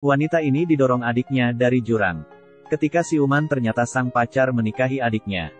Wanita ini didorong adiknya dari jurang. Ketika siuman ternyata sang pacar menikahi adiknya.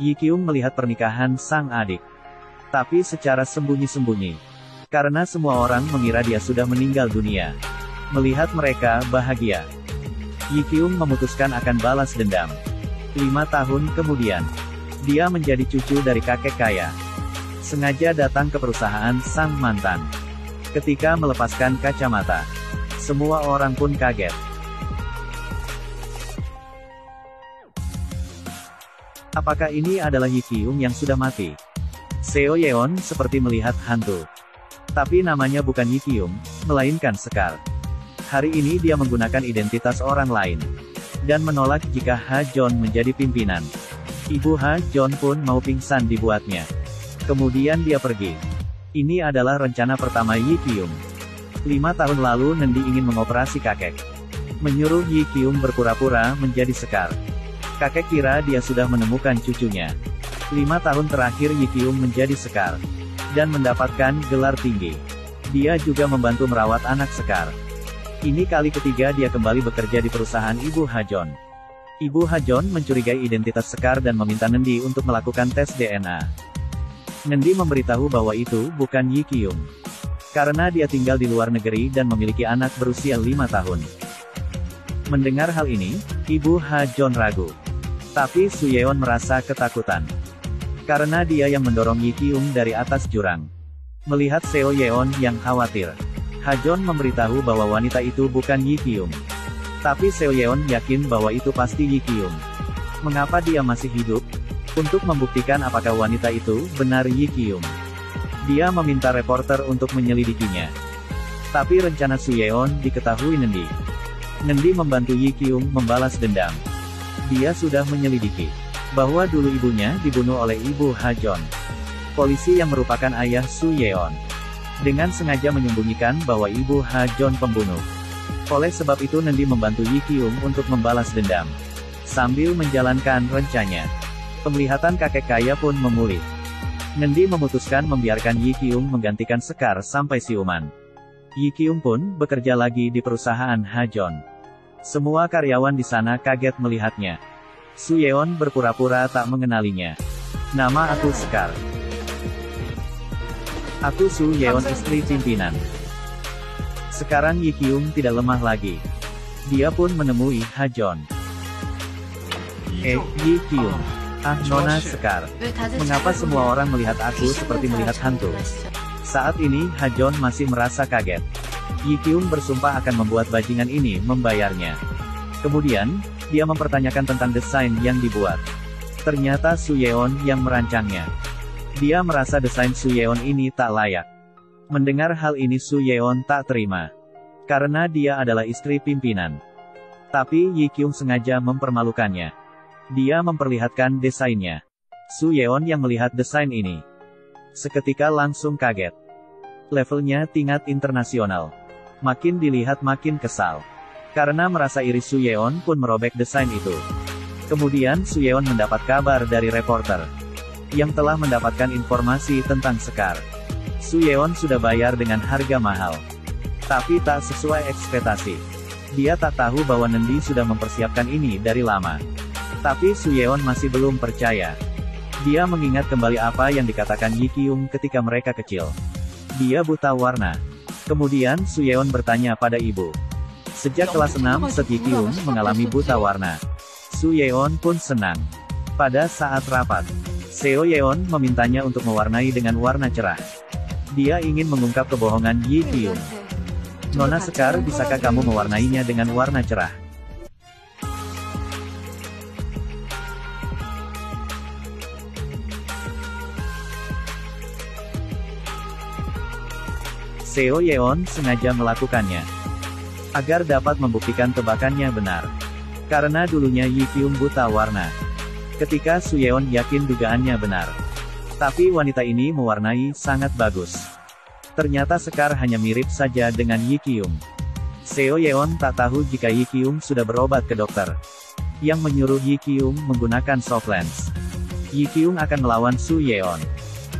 Yi Kyung melihat pernikahan sang adik. Tapi secara sembunyi-sembunyi. Karena semua orang mengira dia sudah meninggal dunia. Melihat mereka bahagia, Yi Kyung memutuskan akan balas dendam. 5 tahun kemudian, dia menjadi cucu dari kakek kaya. Sengaja datang ke perusahaan sang mantan. Ketika melepaskan kacamata, semua orang pun kaget. Apakah ini adalah Yi Kyung yang sudah mati? Seo Yeon seperti melihat hantu. Tapi namanya bukan Yi Kyung, melainkan Sekar. Hari ini dia menggunakan identitas orang lain. Dan menolak jika Ha Jon menjadi pimpinan. Ibu Ha Jon pun mau pingsan dibuatnya. Kemudian dia pergi. Ini adalah rencana pertama Yi Kyung. 5 tahun lalu Nendi ingin mengoperasi kakek. Menyuruh Yi Kyung berpura-pura menjadi Sekar. Kakek kira dia sudah menemukan cucunya. 5 tahun terakhir Yi Kyung menjadi Sekar. Dan mendapatkan gelar tinggi. Dia juga membantu merawat anak Sekar. Ini kali ketiga dia kembali bekerja di perusahaan Ibu Ha Jon. Ibu Ha Jon mencurigai identitas Sekar dan meminta Nendi untuk melakukan tes DNA. Nendi memberitahu bahwa itu bukan Yi Kyung. Karena dia tinggal di luar negeri dan memiliki anak berusia 5 tahun. Mendengar hal ini, Ibu Ha Jon ragu. Tapi Su Yeon merasa ketakutan. Karena dia yang mendorong Yi Kyung dari atas jurang. Melihat Seo Yeon yang khawatir, Ha Jon memberitahu bahwa wanita itu bukan Yi Kyung. Tapi Seo Yeon yakin bahwa itu pasti Yi Kyung. Mengapa dia masih hidup? Untuk membuktikan apakah wanita itu benar Yi Kyung, dia meminta reporter untuk menyelidikinya. Tapi rencana Su Yeon diketahui Nendi. Nendi membantu Yi Kyung membalas dendam. Dia sudah menyelidiki bahwa dulu ibunya dibunuh oleh Ibu Ha Jon, polisi yang merupakan ayah Su Yeon. Dengan sengaja menyembunyikan bahwa Ibu Ha Jon pembunuh. Oleh sebab itu Nendi membantu Yi Kyung untuk membalas dendam. Sambil menjalankan rencananya, penglihatan kakek kaya pun memulih. Nendi memutuskan membiarkan Yi Kyung menggantikan Sekar sampai siuman. Yi Kyung pun bekerja lagi di perusahaan Ha Jon. Semua karyawan di sana kaget melihatnya. Su Yeon berpura-pura tak mengenalinya. Nama aku Sekar. Aku Su Yeon, istri pimpinan. Sekarang Yi Kyung tidak lemah lagi. Dia pun menemui Ha Jon. Yi Kyung. Ah, Nona Sekar. Mengapa semua orang melihat aku seperti melihat hantu? Saat ini, Ha Jon masih merasa kaget. Yi Kyung bersumpah akan membuat bajingan ini membayarnya. Kemudian, dia mempertanyakan tentang desain yang dibuat. Ternyata Su Yeon yang merancangnya. Dia merasa desain Su Yeon ini tak layak. Mendengar hal ini Su Yeon tak terima. Karena dia adalah istri pimpinan. Tapi Yi Kyung sengaja mempermalukannya. Dia memperlihatkan desainnya. Su Yeon yang melihat desain ini seketika langsung kaget. Levelnya tingkat internasional. Makin dilihat makin kesal. Karena merasa iri Su Yeon pun merobek desain itu. Kemudian Su Yeon mendapat kabar dari reporter yang telah mendapatkan informasi tentang Sekar. Su Yeon sudah bayar dengan harga mahal. Tapi tak sesuai ekspektasi. Dia tak tahu bahwa Nendi sudah mempersiapkan ini dari lama. Tapi Su Yeon masih belum percaya. Dia mengingat kembali apa yang dikatakan Yi Kyung ketika mereka kecil. Dia buta warna. Kemudian Su Yeon bertanya pada ibu. Sejak kelas 6 Yi Kyung mengalami buta warna. Su Yeon pun senang. Pada saat rapat, Seo Yeon memintanya untuk mewarnai dengan warna cerah. Dia ingin mengungkap kebohongan Yi Kyung. Nona Sekar, bisakah kamu mewarnainya dengan warna cerah? Seo Yeon sengaja melakukannya agar dapat membuktikan tebakannya benar. Karena dulunya Yi Kyung buta warna. Ketika Su Yeon yakin dugaannya benar. Tapi wanita ini mewarnai sangat bagus. Ternyata Sekar hanya mirip saja dengan Yi Kyung. Seo Yeon tak tahu jika Yi Kyung sudah berobat ke dokter yang menyuruh Yi Kyung menggunakan soft lens. Yi Kyung akan melawan Su Yeon.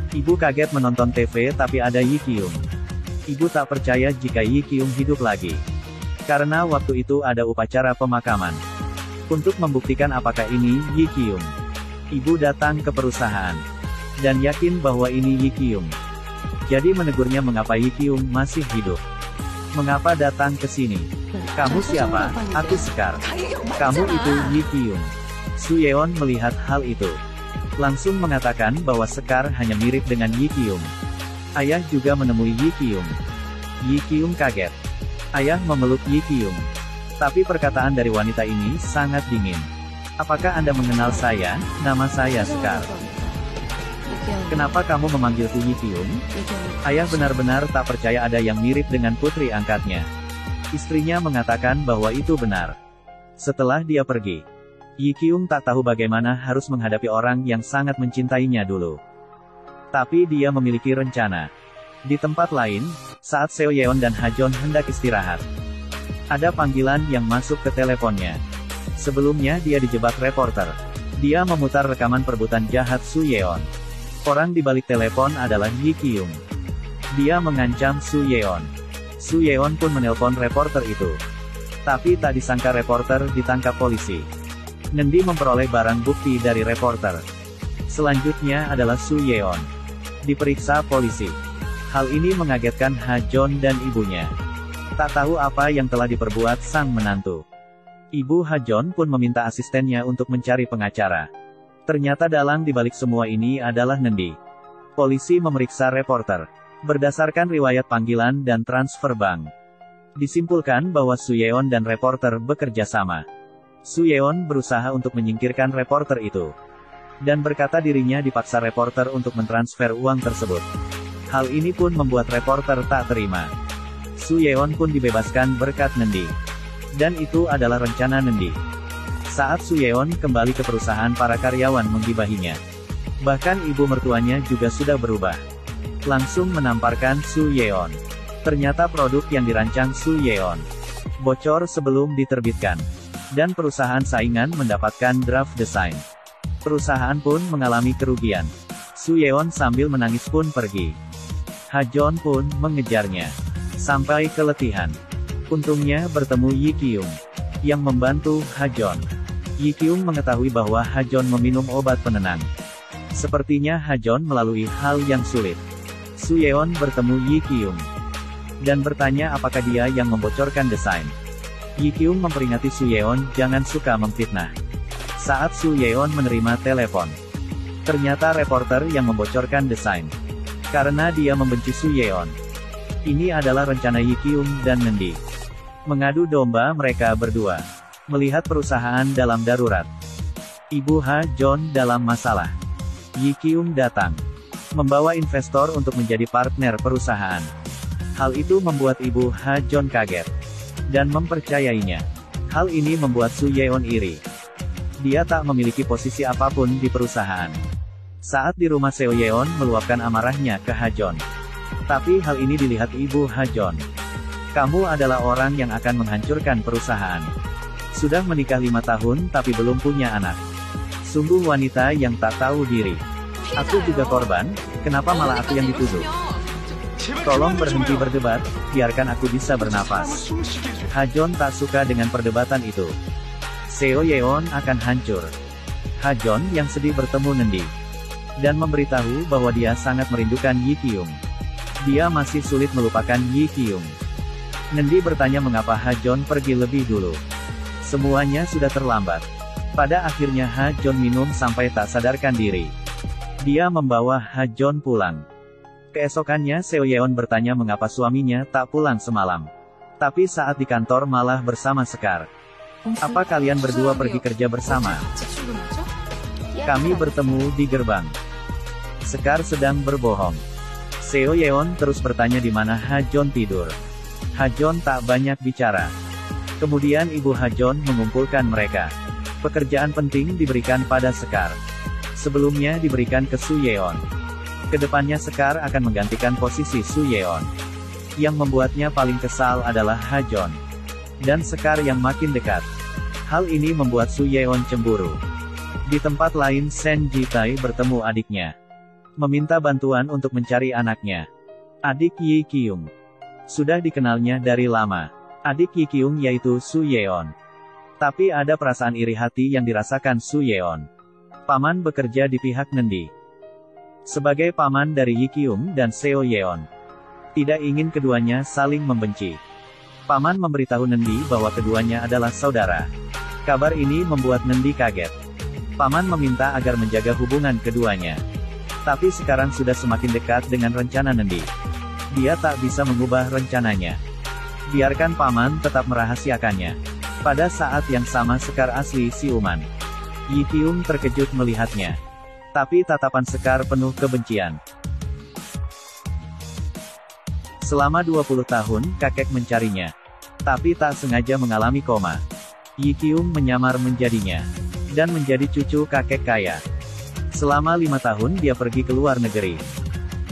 Ibu kaget menonton TV tapi ada Yi Kyung. Ibu tak percaya jika Yi Kyung hidup lagi. Karena waktu itu ada upacara pemakaman. Untuk membuktikan apakah ini Yi Kyung, ibu datang ke perusahaan dan yakin bahwa ini Yi Kyung. Jadi menegurnya mengapa Yi Kyung masih hidup. Mengapa datang ke sini? Kamu siapa? Aku Sekar. Kamu itu Yi Kyung. Su Yeon melihat hal itu. Langsung mengatakan bahwa Sekar hanya mirip dengan Yi Kyung. Ayah juga menemui Yi Kyung. Yi Kyung kaget. Ayah memeluk Yi Kyung. Tapi perkataan dari wanita ini sangat dingin. Apakah Anda mengenal saya? Nama saya Sekar. Kenapa kamu memanggilku Yi Kyung? Ayah benar-benar tak percaya ada yang mirip dengan putri angkatnya. Istrinya mengatakan bahwa itu benar. Setelah dia pergi, Yi Kyung tak tahu bagaimana harus menghadapi orang yang sangat mencintainya dulu. Tapi dia memiliki rencana. Di tempat lain, saat Seo Yeon dan Ha Jon hendak istirahat, ada panggilan yang masuk ke teleponnya. Sebelumnya dia dijebak reporter. Dia memutar rekaman perbuatan jahat Su Yeon. Orang di balik telepon adalah Yi Kyung. Dia mengancam Su Yeon. Su Yeon pun menelpon reporter itu. Tapi tak disangka reporter ditangkap polisi. Nendi memperoleh barang bukti dari reporter. Selanjutnya adalah Su Yeon diperiksa polisi. Hal ini mengagetkan Ha Jon dan ibunya. Tak tahu apa yang telah diperbuat sang menantu. Ibu Ha Jon pun meminta asistennya untuk mencari pengacara. Ternyata dalang di balik semua ini adalah Nendi. Polisi memeriksa reporter. Berdasarkan riwayat panggilan dan transfer bank, disimpulkan bahwa Su Yeon dan reporter bekerja sama. Su Yeon berusaha untuk menyingkirkan reporter itu, dan berkata dirinya dipaksa reporter untuk mentransfer uang tersebut. Hal ini pun membuat reporter tak terima. Su Yeon pun dibebaskan berkat Nendi. Dan itu adalah rencana Nendi. Saat Su Yeon kembali ke perusahaan, para karyawan menggibahinya. Bahkan ibu mertuanya juga sudah berubah. Langsung menamparkan Su Yeon. Ternyata produk yang dirancang Su Yeon bocor sebelum diterbitkan. Dan perusahaan saingan mendapatkan draft desain. Perusahaan pun mengalami kerugian. Su Yeon sambil menangis pun pergi. Ha Jon pun mengejarnya sampai keletihan. Untungnya bertemu Yi Kyung yang membantu Ha Jon. Yi Kyung mengetahui bahwa Ha Jon meminum obat penenang. Sepertinya Ha Jon melalui hal yang sulit. Su Yeon bertemu Yi Kyung dan bertanya apakah dia yang membocorkan desain. Yi Kyung memperingati Su Yeon jangan suka memfitnah. Saat Su Yeon menerima telepon, ternyata reporter yang membocorkan desain. Karena dia membenci Su Yeon. Ini adalah rencana Yi Kyung dan Nendi. Mengadu domba mereka berdua. Melihat perusahaan dalam darurat. Ibu Ha Jon dalam masalah. Yi Kyung datang. Membawa investor untuk menjadi partner perusahaan. Hal itu membuat ibu Ha Jon kaget. Dan mempercayainya. Hal ini membuat Su Yeon iri. Dia tak memiliki posisi apapun di perusahaan. Saat di rumah, Seo Yeon meluapkan amarahnya ke Ha Jon. Tapi hal ini dilihat ibu Ha Jon. Kamu adalah orang yang akan menghancurkan perusahaan. Sudah menikah 5 tahun tapi belum punya anak. Sungguh wanita yang tak tahu diri. Aku juga korban, kenapa malah aku yang dituduh? Tolong berhenti berdebat, biarkan aku bisa bernafas. Ha Jon tak suka dengan perdebatan itu. Seo Yeon akan hancur. Ha Jon yang sedih bertemu Nendi. Dan memberitahu bahwa dia sangat merindukan Yi Kyung. Dia masih sulit melupakan Yi Kyung. Nendi bertanya mengapa Ha Jon pergi lebih dulu. Semuanya sudah terlambat. Pada akhirnya Ha Jon minum sampai tak sadarkan diri. Dia membawa Ha Jon pulang. Keesokannya Seo Yeon bertanya mengapa suaminya tak pulang semalam. Tapi saat di kantor malah bersama Sekar. Apa kalian berdua pergi kerja bersama? Kami bertemu di gerbang. Sekar sedang berbohong. Seo Yeon terus bertanya di mana Ha Jon tidur. Ha Jon tak banyak bicara. Kemudian ibu Ha Jon mengumpulkan mereka. Pekerjaan penting diberikan pada Sekar. Sebelumnya diberikan ke Su Yeon. Kedepannya Sekar akan menggantikan posisi Su Yeon. Yang membuatnya paling kesal adalah Ha Jon dan Sekar yang makin dekat. Hal ini membuat Su Yeon cemburu. Di tempat lain, Sen Ji-tae bertemu adiknya. Meminta bantuan untuk mencari anaknya. Adik Yi Kyung. Sudah dikenalnya dari lama. adik Yi Kyung yaitu Su Yeon. Tapi ada perasaan iri hati yang dirasakan Su Yeon. Paman bekerja di pihak Nendi. Sebagai paman dari Yi Kyung dan Seo Yeon, tidak ingin keduanya saling membenci. Paman memberitahu Nendi bahwa keduanya adalah saudara. Kabar ini membuat Nendi kaget. Paman meminta agar menjaga hubungan keduanya. Tapi sekarang sudah semakin dekat dengan rencana Nendi. Dia tak bisa mengubah rencananya. Biarkan paman tetap merahasiakannya. Pada saat yang sama Sekar asli siuman. Yi Kyung terkejut melihatnya. Tapi tatapan Sekar penuh kebencian. Selama 20 tahun, kakek mencarinya. Tapi tak sengaja mengalami koma. Yi Kyung menyamar menjadinya. Dan menjadi cucu kakek kaya. Selama 5 tahun dia pergi ke luar negeri.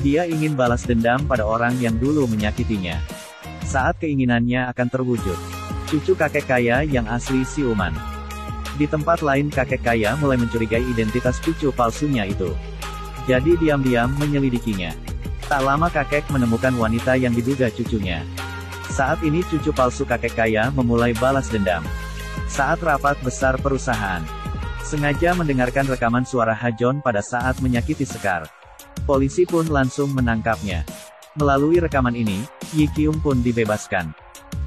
Dia ingin balas dendam pada orang yang dulu menyakitinya. Saat keinginannya akan terwujud. Cucu kakek kaya yang asli siuman. Di tempat lain kakek kaya mulai mencurigai identitas cucu palsunya itu. Jadi diam-diam menyelidikinya. Tak lama kakek menemukan wanita yang diduga cucunya. Saat ini cucu palsu kakek kaya memulai balas dendam. Saat rapat besar perusahaan. Sengaja mendengarkan rekaman suara Hajon pada saat menyakiti Sekar. Polisi pun langsung menangkapnya. Melalui rekaman ini, Yi Kyung pun dibebaskan.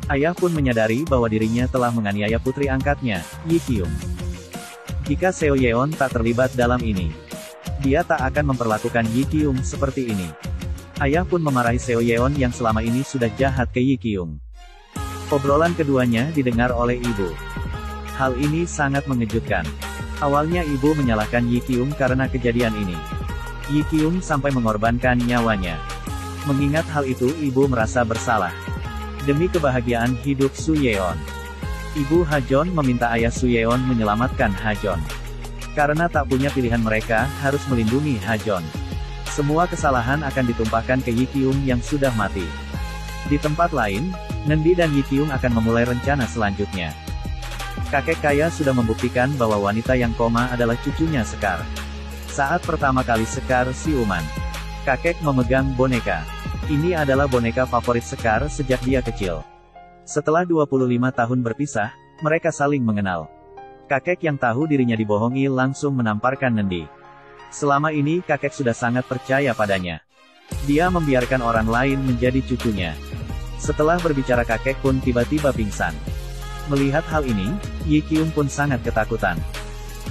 Ayah pun menyadari bahwa dirinya telah menganiaya putri angkatnya, Yi Kyung. Jika Seo Yeon tak terlibat dalam ini, dia tak akan memperlakukan Yi Kyung seperti ini. Ayah pun memarahi Seo Yeon yang selama ini sudah jahat ke Yi Kyung. Obrolan keduanya didengar oleh ibu. Hal ini sangat mengejutkan. Awalnya ibu menyalahkan Yi Kyung karena kejadian ini. Yi Kyung sampai mengorbankan nyawanya. Mengingat hal itu ibu merasa bersalah. Demi kebahagiaan hidup Su Yeon, Ibu Hajon meminta ayah Su Yeon menyelamatkan Hajon. Karena tak punya pilihan mereka harus melindungi Hajon. Semua kesalahan akan ditumpahkan ke Yi Kyung yang sudah mati. Di tempat lain, Nendi dan Yi Kyung akan memulai rencana selanjutnya. Kakek kaya sudah membuktikan bahwa wanita yang koma adalah cucunya Sekar. Saat pertama kali Sekar siuman, kakek memegang boneka. Ini adalah boneka favorit Sekar sejak dia kecil. Setelah 25 tahun berpisah, mereka saling mengenal. Kakek yang tahu dirinya dibohongi langsung menamparkan Nendi. Selama ini kakek sudah sangat percaya padanya. Dia membiarkan orang lain menjadi cucunya. Setelah berbicara kakek pun tiba-tiba pingsan. Melihat hal ini, Yi Kyung pun sangat ketakutan.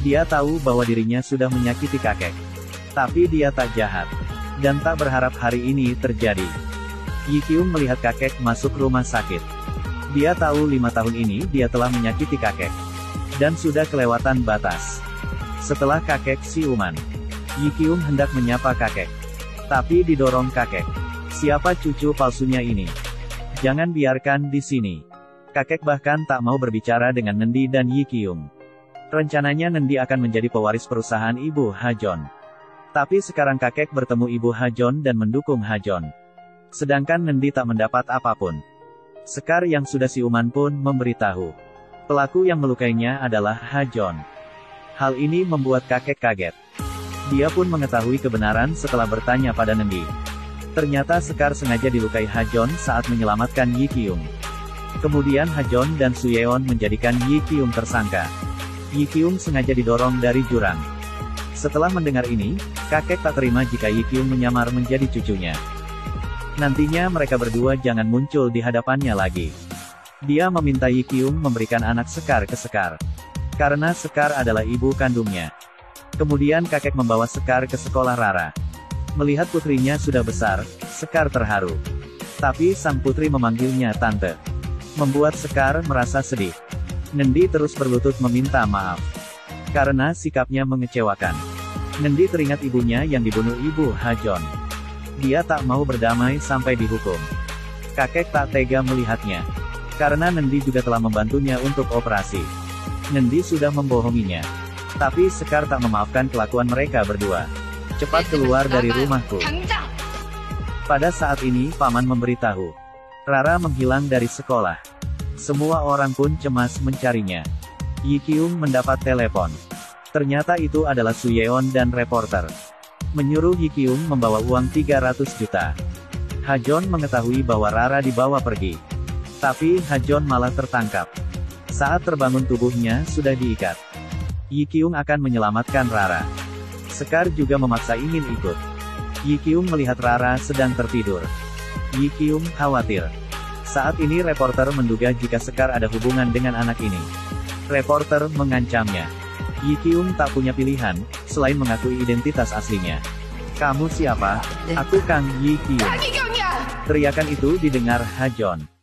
Dia tahu bahwa dirinya sudah menyakiti kakek. Tapi dia tak jahat. Dan tak berharap hari ini terjadi. Yi Kyung melihat kakek masuk rumah sakit. Dia tahu 5 tahun ini dia telah menyakiti kakek. Dan sudah kelewatan batas. Setelah kakek siuman, Yi Kyung hendak menyapa kakek. Tapi didorong kakek. Siapa cucu palsunya ini? Jangan biarkan di sini. Kakek bahkan tak mau berbicara dengan Nendi dan Yi Kyung. Rencananya Nendi akan menjadi pewaris perusahaan ibu Hajon. Tapi sekarang kakek bertemu ibu Hajon dan mendukung Hajon. Sedangkan Nendi tak mendapat apapun. Sekar yang sudah siuman pun memberitahu. Pelaku yang melukainya adalah Hajon. Hal ini membuat kakek kaget. Dia pun mengetahui kebenaran setelah bertanya pada Nendi. Ternyata Sekar sengaja dilukai Hajon saat menyelamatkan Yi Kyung. Kemudian Hajon dan Su Yeon menjadikan Yi Kyung tersangka. Yi Kyung sengaja didorong dari jurang. Setelah mendengar ini, kakek tak terima jika Yi Kyung menyamar menjadi cucunya. Nantinya mereka berdua jangan muncul di hadapannya lagi. Dia meminta Yi Kyung memberikan anak Sekar ke Sekar. Karena Sekar adalah ibu kandungnya. Kemudian kakek membawa Sekar ke sekolah Rara. Melihat putrinya sudah besar, Sekar terharu. Tapi sang putri memanggilnya tante. Membuat Sekar merasa sedih. Nendi terus berlutut meminta maaf. Karena sikapnya mengecewakan. Nendi teringat ibunya yang dibunuh ibu Hajon. Dia tak mau berdamai sampai dihukum. Kakek tak tega melihatnya. Karena Nendi juga telah membantunya untuk operasi. Nendi sudah membohonginya. Tapi Sekar tak memaafkan kelakuan mereka berdua. Cepat keluar dari rumahku. Pada saat ini paman memberitahu. Rara menghilang dari sekolah. Semua orang pun cemas mencarinya. Yi Kyung mendapat telepon. Ternyata itu adalah Su Yeon dan reporter. Menyuruh Yi Kyung membawa uang 300 juta. Hajon mengetahui bahwa Rara dibawa pergi. Tapi Hajon malah tertangkap. Saat terbangun tubuhnya sudah diikat. Yi Kyung akan menyelamatkan Rara. Sekar juga memaksa ingin ikut. Yi Kyung melihat Rara sedang tertidur. Yi Kyung khawatir. Saat ini reporter menduga jika Sekar ada hubungan dengan anak ini. Reporter mengancamnya. Yi Kyung tak punya pilihan, selain mengakui identitas aslinya. "Kamu siapa?" "Aku Kang Yi Kyung." Teriakan itu didengar Hajon.